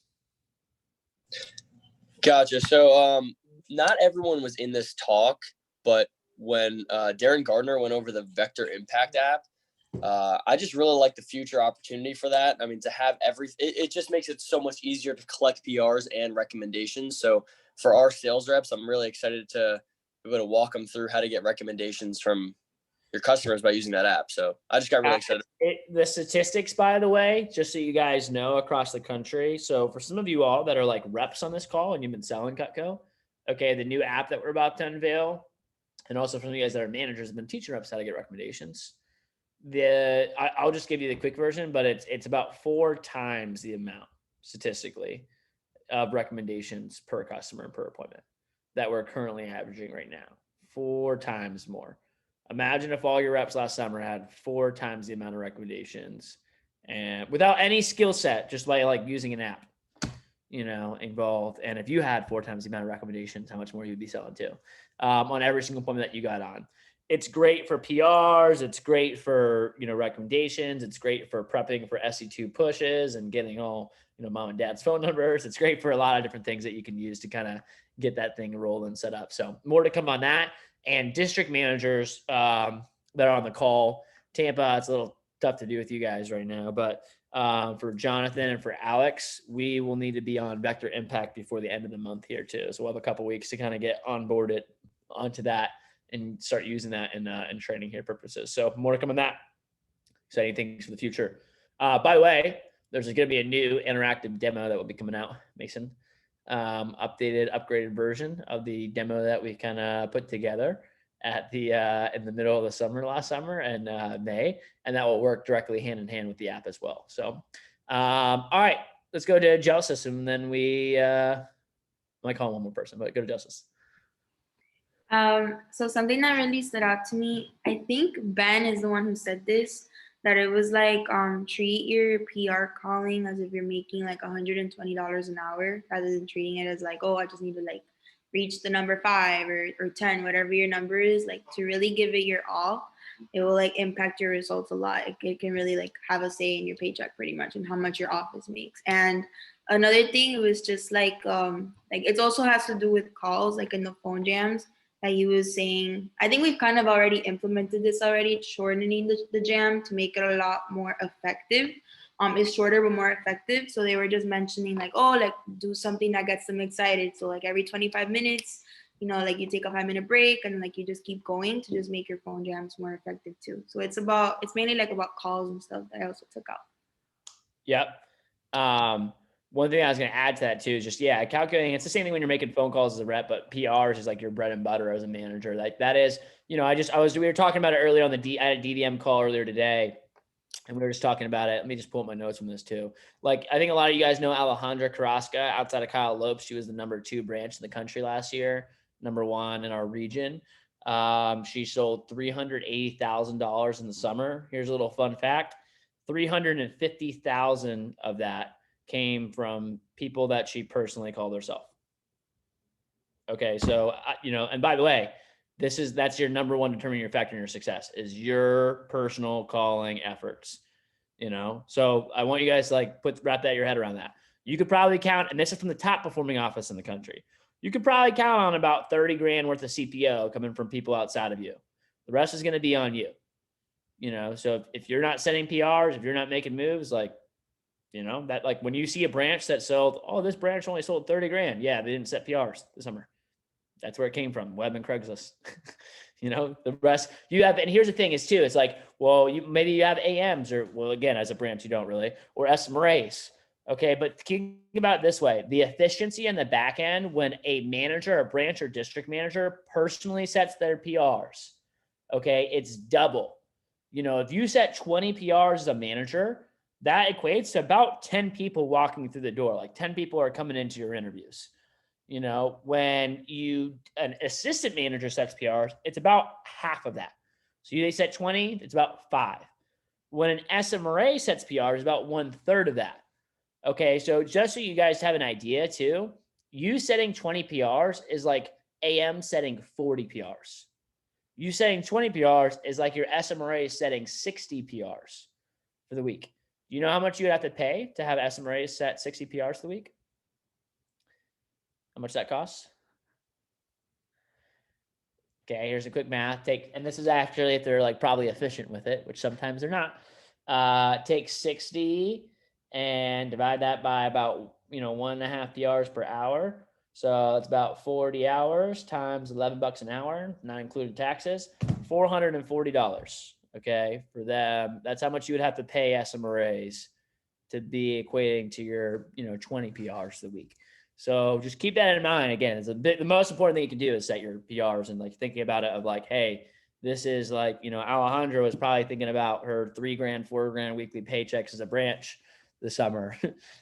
Gotcha. So not everyone was in this talk, but when Darren Gardner went over the Vector Impact app, I just really like the future opportunity for that. I mean, to have it just makes it so much easier to collect PRs and recommendations. So for our sales reps, I'm really excited to be able to walk them through how to get recommendations from your customers by using that app. So I just got really excited. The statistics, by the way, just so you guys know across the country. So for some of you all that are like reps on this call and you've been selling Cutco, okay, the new app that we're about to unveil, and also for some of you guys that are managers have been teaching reps how to get recommendations. I'll just give you the quick version, but it's about 4 times the amount statistically of recommendations per customer and per appointment that we're currently averaging right now. 4 times more. Imagine if all your reps last summer had 4 times the amount of recommendations and without any skill set, just by like using an app, involved. And if you had 4 times the amount of recommendations, how much more you'd be selling too on every single appointment that you got on. It's great for PRs. It's great for, recommendations. It's great for prepping for SC2 pushes and getting all, mom and dad's phone numbers. It's great for a lot of different things that you can use to kind of get that thing rolling and set up. So more to come on that. And district managers that are on the call, Tampa, it's a little tough to do with you guys right now, but for Jonathan and for Alex, we will need to be on Vector Impact before the end of the month here too. So we'll have a couple weeks to kind of get onboarded onto that and start using that in training here purposes. So more to come on that. Exciting things for the future. By the way, there's going to be a new interactive demo that will be coming out, Mason. Upgraded version of the demo that we kind of put together at the in the middle of the summer last summer and May, and that will work directly hand in hand with the app as well. So, all right, let's go to Justice, and then we might call one more person, but go to Justice. So something that really stood out to me, I think Ben is the one who said this, that it was like treat your PR calling as if you're making like $120 an hour rather than treating it as like, oh, I just need to like reach the number 5 or 10, whatever your number is, like to really give it your all. It will like impact your results a lot. It can really like have a say in your paycheck pretty much and how much your office makes. And another thing was just like it also has to do with calls, like in the phone jams that he was saying. I think we've kind of already implemented this already, shortening the jam to make it a lot more effective. It's shorter but more effective. So they were just mentioning like, oh, like do something that gets them excited. So like every 25 minutes, you know, like you take a 5-minute break and like you just keep going to just make your phone jams more effective too. So it's mainly like about calls and stuff that I also took out. Yep. One thing I was going to add to that too is just, calculating. It's the same thing when you're making phone calls as a rep, but PRs is like your bread and butter as a manager. Like that is, we were talking about it earlier on I had a DDM call earlier today, and we were just talking about it. Let me just pull up my notes from this too. Like, I think a lot of you guys know Alejandra Carrasca outside of Kyle Lopes. She was the number 2 branch in the country last year, number 1 in our region. She sold $380,000 in the summer. Here's a little fun fact. 350,000 of that came from people that she personally called herself. Okay. So, and by the way, that's your number 1 determining factor in your success is your personal calling efforts, So I want you guys to wrap that your head around that. You could probably count, and this is from the top performing office in the country. You could probably count on about 30 grand worth of CPO coming from people outside of you. The rest is going to be on you. So if you're not setting PRs, if you're not making moves, that when you see a branch that sold, this branch only sold 30 grand. Yeah, they didn't set PRs this summer. That's where it came from. Web and Craigslist. The rest you have. And here's the thing is too, it's like, well, maybe you have AMs or, well, again, as a branch, you don't really, or SMRAs. Okay. But think about it this way, the efficiency in the back end, when a manager, a branch or district manager personally sets their PRs, okay, it's double. If you set 20 PRs as a manager, that equates to about 10 people walking through the door. Like 10 people are coming into your interviews. When an assistant manager sets PRs, it's about half of that. So they set 20, it's about 5. When an SMRA sets PRs, it's about 1/3 of that. Okay. So just so you guys have an idea too, you setting 20 PRs is like AM setting 40 PRs. You setting 20 PRs is like your SMRA setting 60 PRs for the week. Do you know how much you would have to pay to have SMRAs set 60 PRs for the week? How much that costs? Okay, here's a quick math. And this is actually if they're probably efficient with it, which sometimes they're not. Take 60 and divide that by about 1.5 PRs per hour. So it's about 40 hours times $11 an hour, not including taxes, $440. Okay, for them, that's how much you would have to pay SMRAs to be equating to your 20 PRs a week. So just keep that in mind. Again, the most important thing you can do is set your PRs and thinking about it of hey, this is Alejandra was probably thinking about her $3,000, $4,000 weekly paychecks as a branch this summer,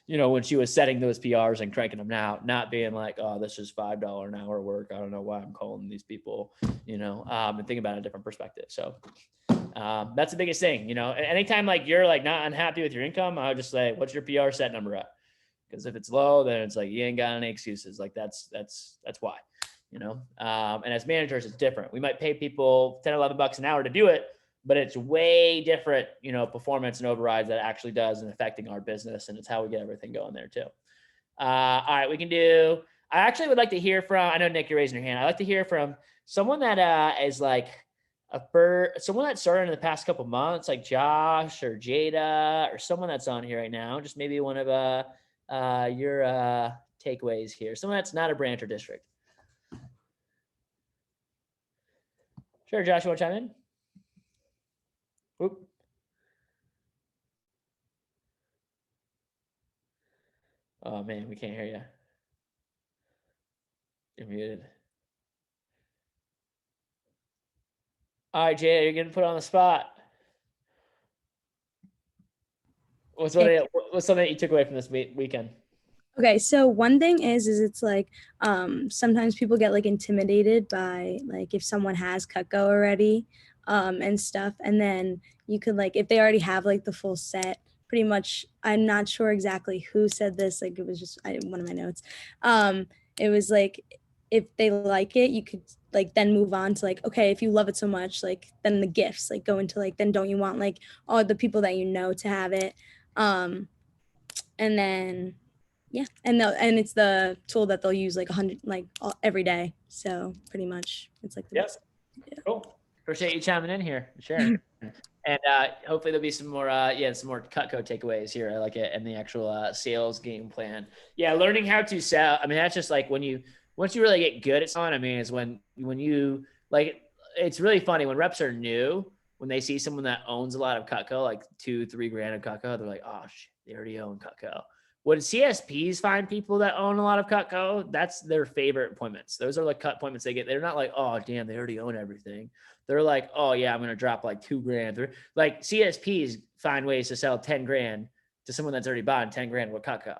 when she was setting those PRs and cranking them out, not being oh, this is $5 an hour work. I don't know why I'm calling these people, and think about a different perspective. So that's the biggest thing, anytime you're not unhappy with your income, I would just say, what's your PR set number at? Because if it's low, then it's you ain't got any excuses. That's why, and as managers, it's different. We might pay people $10, $11 an hour to do it, but it's way different, performance and overrides that actually does in affecting our business. And it's how we get everything going there too. All right, I actually would like to hear from, I know Nick, you're raising your hand. I'd like to hear from someone that is someone that started in the past couple months, like Josh or Jada or someone that's on here right now. Just maybe one of your takeaways here. Someone that's not a branch or district. Sure, Josh, you want to chime in? Whoop. Oh man, we can't hear you. You're muted. All right, Jada, you're getting put on the spot. What's something that you took away from this weekend? Okay, so one thing is it's sometimes people get intimidated by if someone has Cutco already and stuff, and then you could if they already have the full set, pretty much. I'm not sure exactly who said this, it was just one of my notes. It was if they like it, you could then move on to okay, if you love it so much, then the gifts go into then don't you want all the people that to have it, and then yeah, and it's the tool that they'll use 100 every day. So pretty much it's the yep. Yeah. Cool. Appreciate you chiming in here, sharing. And hopefully there'll be some more Cutco takeaways here. I like it, and the actual sales game plan. Yeah, learning how to sell. I mean, that's just when you once you really get good at something, I mean, is when you like, it's really funny when reps are new, when they see someone that owns a lot of Cutco, like 2-3 grand of Cutco, they're like, oh shit, they already own Cutco. When CSPs find people that own a lot of Cutco, that's their favorite appointments. Those are like cut appointments they get. They're not like, oh damn, they already own everything. They're like, oh yeah, I'm gonna drop like 2 grand. Like CSPs find ways to sell 10 grand to someone that's already bought 10 grand with Cutco.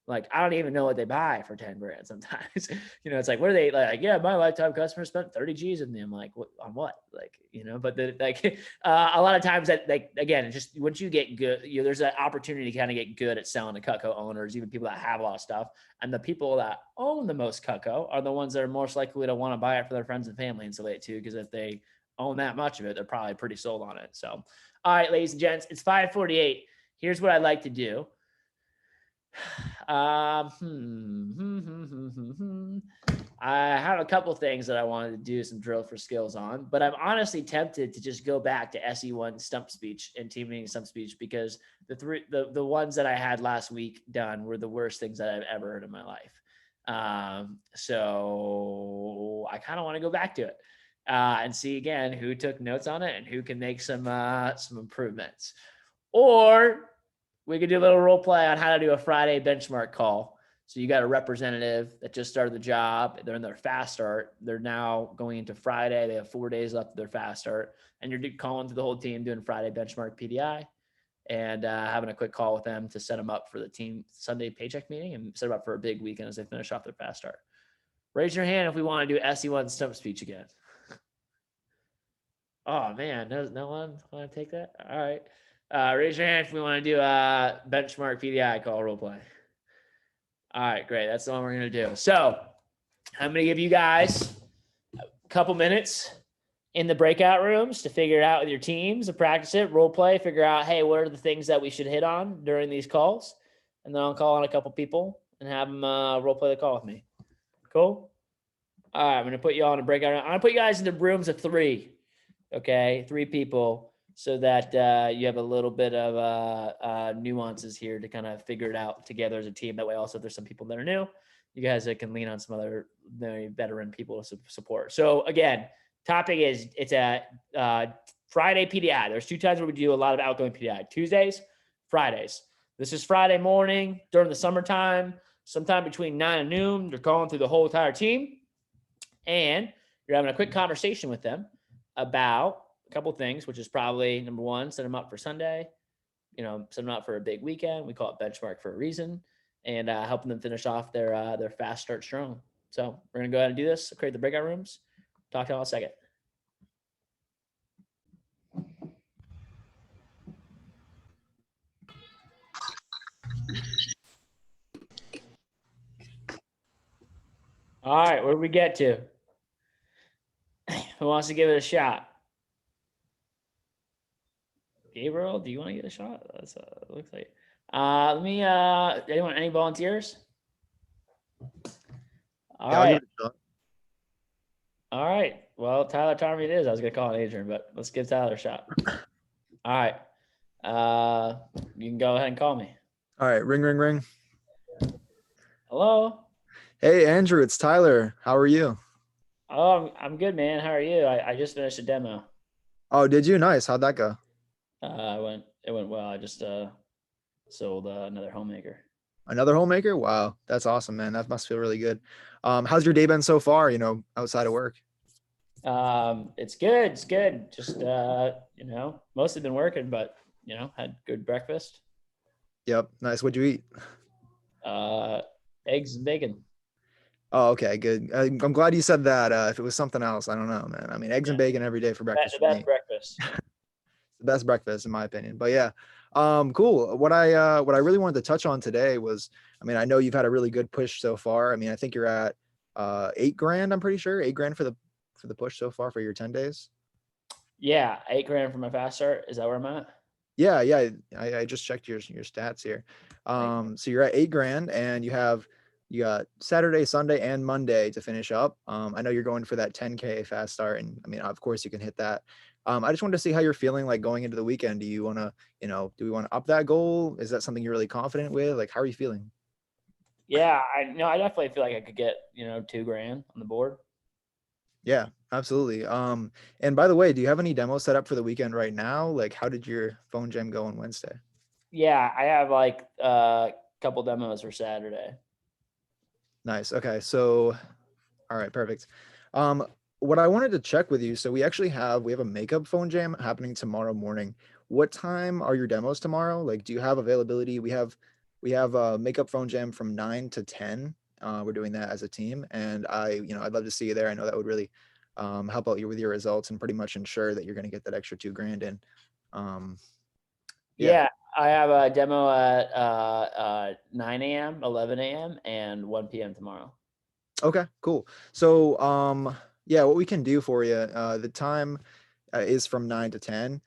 Like, I don't even know what they buy for 10 grand sometimes. It's like, what are they like? Yeah, my lifetime customer spent 30 G's with me. I'm like, what, on what? Like, but a lot of times that, like, again, it's just once you get good, there's an opportunity to kind of get good at selling to Cutco owners, even people that have a lot of stuff. And the people that own the most Cutco are the ones that are most likely to want to buy it for their friends and family and so it too. Because if they own that much of it, they're probably pretty sold on it. So, all right, ladies and gents, it's 5:48. Here's what I'd like to do. I have a couple things that I wanted to do some drill for skills on, but I'm honestly tempted to just go back to SE1 stump speech and team meeting stump speech because the ones that I had last week done were the worst things that I've ever heard in my life. So I kind of want to go back to it and see again who took notes on it and who can make some improvements. Or we could do a little role play on how to do a Friday benchmark call. So you got a representative that just started the job. They're in their fast start. They're now going into Friday. They have 4 days left of their fast start. And you're calling to the whole team doing Friday benchmark PDI and having a quick call with them to set them up for the team Sunday paycheck meeting and set them up for a big weekend as they finish off their fast start. Raise your hand if we want to do SE1 stump speech again. Oh, man. No one want to take that? All right. Raise your hand if we want to do a benchmark PDI call role play. All right, great. That's the one we're going to do. So I'm going to give you guys a couple minutes in the breakout rooms to figure it out with your teams, to practice it, role play, figure out, hey, what are the things that we should hit on during these calls? And then I'll call on a couple people and have them role play the call with me. Cool? All right, I'm going to put you all in a breakout room. I'm going to put you guys into rooms of 3. Okay, 3 people, so that you have a little bit of nuances here to kind of figure it out together as a team. That way, also, if there's some people that are new, you guys can lean on some other very veteran people to support. So again, topic is it's a Friday PDI. There's 2 times where we do a lot of outgoing PDI: Tuesdays, Fridays. This is Friday morning during the summertime, sometime between 9 and noon. You're calling through the whole entire team, and you're having a quick conversation with them about a couple of things, which is probably number 1, set them up for Sunday, set them up for a big weekend. We call it benchmark for a reason, and helping them finish off their fast start strong. So we're going to go ahead and do this, create the breakout rooms. Talk to y'all in a second. All right, where did we get to? Who wants to give it a shot? Gabriel, do you want to get a shot? That's looks like. Let me. Any volunteers? All right. All right. Well, Tyler Tarmy it is. I was gonna call it Adrian, but let's give Tyler a shot. All right. You can go ahead and call me. All right. Ring, ring, ring. Hello. Hey, Andrew. It's Tyler. How are you? Oh, I'm good, man. How are you? I just finished a demo. Oh, did you? Nice. How'd that go? It went well. I just sold another homemaker. Another homemaker? Wow, that's awesome, man. That must feel really good. How's your day been so far? Outside of work. It's good. It's good. Just mostly been working, but had good breakfast. Yep. Nice. What'd you eat? Eggs and bacon. Oh, okay, good. I'm glad you said that. If it was something else, I don't know, man. I mean, eggs and bacon every day for breakfast. The best breakfast. The best breakfast, in my opinion. But yeah, cool. What I really wanted to touch on today was, I mean, I know you've had a really good push so far. I mean, I think you're at $8,000. I'm pretty sure $8,000 for the push so far for your 10 days. Yeah, $8,000 for my fast start. Is that where I'm at? Yeah. I just checked your stats here. So you're at $8,000, and you got Saturday, Sunday, and Monday to finish up. I know you're going for that 10K fast start, and I mean, of course, you can hit that. I just wanted to see how you're feeling like going into the weekend. Do you want to, do we want to up that goal? Is that something you're really confident with? Like, how are you feeling? Yeah, I definitely feel like I could get, $2,000 on the board. Yeah, absolutely. And by the way, do you have any demos set up for the weekend right now? Like, how did your phone jam go on Wednesday? Yeah, I have like a couple demos for Saturday. Nice. Okay. So, all right, perfect. What I wanted to check with you, so we have a makeup phone jam happening tomorrow morning. What time are your demos tomorrow? Like, do you have availability? We have a makeup phone jam from 9 to 10. We're doing that as a team, and I'd love to see you there. I know that would really help out you with your results and pretty much ensure that you're going to get that extra $2,000 in. Yeah. Yeah, I have a demo at 9 a.m., 11 a.m., and 1 p.m. tomorrow. Okay, cool. So, yeah, what we can do for you, the time is from 9 to 10.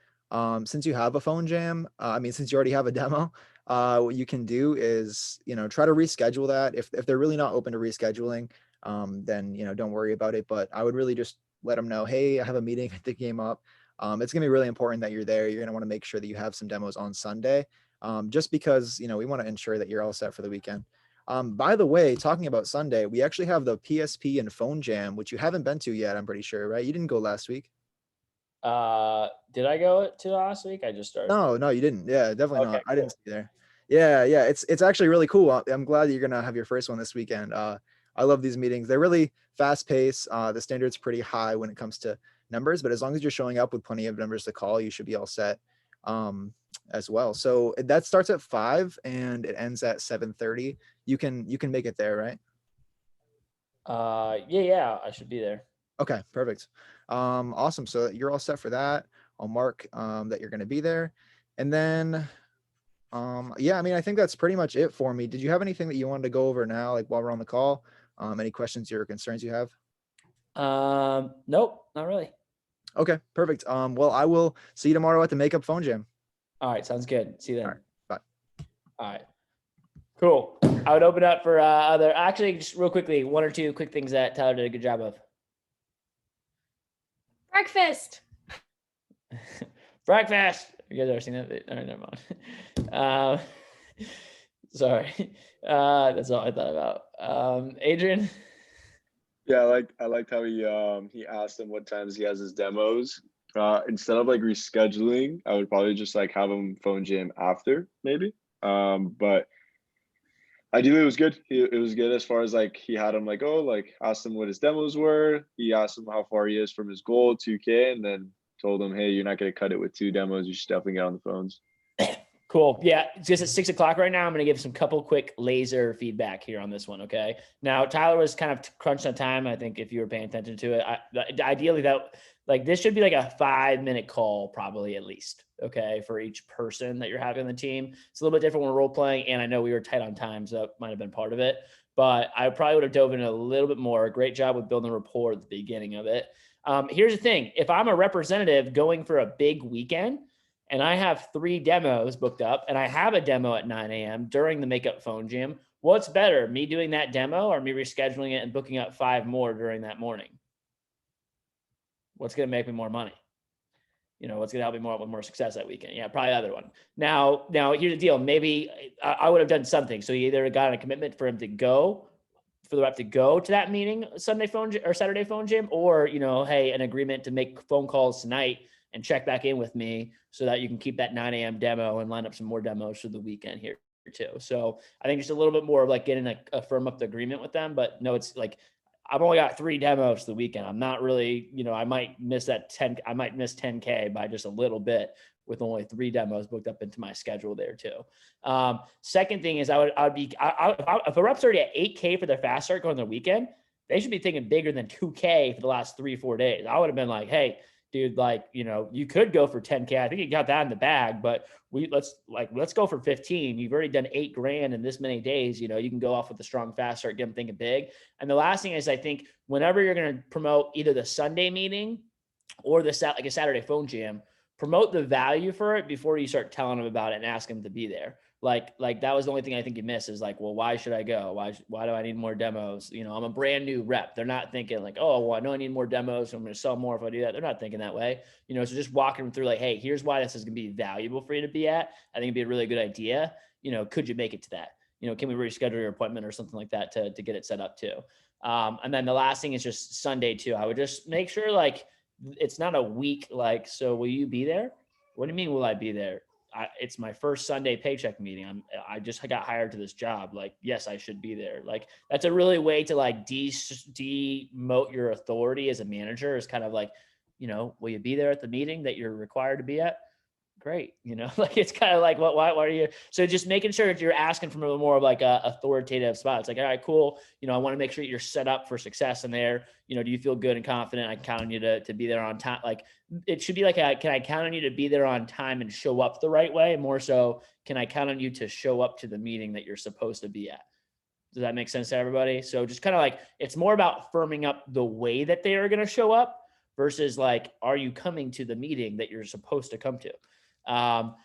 Since you have a phone jam, since you already have a demo, what you can do is, try to reschedule that. If they're really not open to rescheduling, then, don't worry about it. But I would really just let them know, hey, I have a meeting at the game up. It's gonna be really important that you're there. You're gonna want to make sure that you have some demos on Sunday, just because, we want to ensure that you're all set for the weekend. By the way, talking about Sunday, we actually have the PSP and phone jam, which you haven't been to yet, I'm pretty sure, right? You didn't go last week. Did I go to last week? I just started. No, you didn't. Yeah, definitely Okay, not. I didn't cool. see you there. Yeah, it's actually really cool. I'm glad that you're gonna have your first one this weekend. I love these meetings. They're really fast paced. The standard's pretty high when it comes to numbers, but as long as you're showing up with plenty of numbers to call, you should be all set as well. So that starts at 5 and it ends at 7:30. You can make it there, right? Yeah, I should be there. Okay, perfect. Awesome. So you're all set for that. I'll mark that you're going to be there. And then, yeah, I think that's pretty much it for me. Did you have anything that you wanted to go over now, like while we're on the call? Any questions or concerns you have? Nope, not really. Okay, perfect. Well, I will see you tomorrow at the makeup phone jam. All right, sounds good. See you then. All right, bye. All right. Cool. I would open up for actually, just real quickly, one or two quick things that Tyler did a good job of. Breakfast. Breakfast. You guys ever seen that? All right, never mind. Sorry. That's all I thought about. Adrian. Yeah, I liked how he asked him what times he has his demos. Instead of like rescheduling, I would probably just like have him phone jam after maybe. But ideally it was good. It was good as far as like he had him like, oh, like asked him what his demos were. He asked him how far he is from his goal, 2K, and then told him, hey, you're not gonna cut it with 2 demos. You should definitely get on the phones. Cool. Yeah, it's just at 6 o'clock right now. I'm going to give some couple quick laser feedback here on this one. Okay. Now, Tyler was kind of crunched on time. I think if you were paying attention to it, ideally this should be like a 5-minute call, probably at least. Okay. For each person that you're having on the team. It's a little bit different when role playing. And I know we were tight on time, so that might've been part of it, but I probably would have dove in a little bit more. Great job with building rapport at the beginning of it. Here's the thing. If I'm a representative going for a big weekend, and I have 3 demos booked up, and I have a demo at 9 a.m. during the makeup phone jam, what's better, me doing that demo or me rescheduling it and booking up 5 more during that morning? What's going to make me more money? What's going to help me with more success that weekend? Yeah, probably the other one. Now here's the deal. Maybe I would have done something. So you either got a commitment for the rep to go to that meeting, Sunday phone or Saturday phone jam, or, hey, an agreement to make phone calls tonight and check back in with me so that you can keep that 9 a.m. demo and line up some more demos for the weekend here too. So I think just a little bit more of like getting a firm up the agreement with them, but no, it's like, I've only got 3 demos the weekend. I'm not really, I might miss 10K by just a little bit with only 3 demos booked up into my schedule there too. Second thing is if a rep's already at 8K for their fast start going the weekend, they should be thinking bigger than 2K for the last 3-4 days. I would have been like, hey, dude, you could go for 10K. I think you got that in the bag, but let's go for 15. You've already done $8,000 in this many days. You can go off with a strong fast start, get them thinking big. And the last thing is, I think whenever you're going to promote either the Sunday meeting or a Saturday phone jam, promote the value for it before you start telling them about it and ask them to be there. Like that was the only thing I think you miss is like, well, why should I go? Why do I need more demos? I'm a brand new rep. They're not thinking like, oh, well, I know I need more demos, so I'm going to sell more if I do that. They're not thinking that way. So just walking them through like, hey, here's why this is going to be valuable for you to be at. I think it'd be a really good idea. Could you make it to that? can we reschedule your appointment or something like that to get it set up too. And then the last thing is just Sunday too. I would just make sure like it's not a week, like, so will you be there? What do you mean, will I be there? It's my first Sunday paycheck meeting. I just got hired to this job. Like, yes, I should be there. Like, that's a really way to like demote your authority as a manager, is kind of like, will you be there at the meeting that you're required to be at? Great. Like, it's kind of like, why are you? So just making sure that you're asking from a more of like a authoritative spot. It's like, all right, cool. I want to make sure you're set up for success in there. Do you feel good and confident? I count on you to be there on time. Like, it should be like, can I count on you to be there on time and show up the right way? More so, can I count on you to show up to the meeting that you're supposed to be at? Does that make sense to everybody? So just kind of like, it's more about firming up the way that they are going to show up versus like, are you coming to the meeting that you're supposed to come to?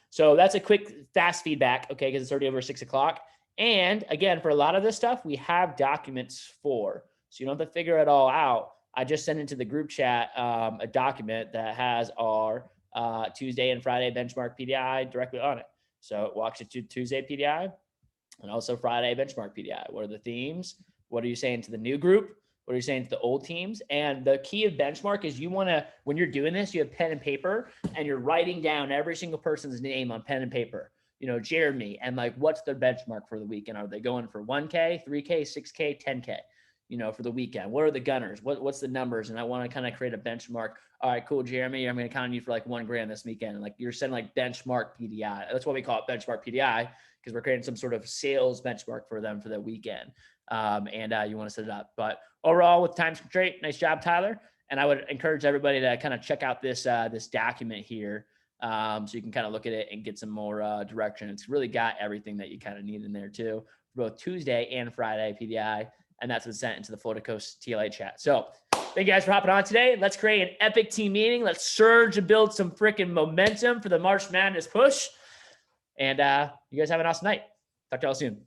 So that's a quick, fast feedback. Okay. Cause it's already over 6 o'clock. And again, for a lot of this stuff, we have documents for, so you don't have to figure it all out. I just sent into the group chat, a document that has our, Tuesday and Friday benchmark PDI directly on it. So it walks you to Tuesday PDI and also Friday benchmark PDI. What are the themes? What are you saying to the new group? What are you saying to the old teams? And the key of benchmark is you want to, when you're doing this, you have pen and paper and you're writing down every single person's name on pen and paper, Jeremy, and like, what's their benchmark for the weekend? Are they going for 1K, 3K, 6K, 10K, for the weekend? What are the gunners? What's the numbers? And I want to kind of create a benchmark. All right, cool, Jeremy, I'm going to count on you for like $1,000 this weekend. And like, you're setting like benchmark PDI. That's what we call it, benchmark PDI, because we're creating some sort of sales benchmark for them for the weekend. You want to set it up. But overall, with time constraint, nice job, Tyler. And I would encourage everybody to kind of check out this document here, so you can kind of look at it and get some more direction. It's really got everything that you kind of need in there too, for both Tuesday and Friday PDI, and that's been sent into the Florida Coast TLA chat. So thank you guys for hopping on today. Let's create an epic team meeting. Let's surge and build some freaking momentum for the March Madness push. And you guys have an awesome night. Talk to y'all soon.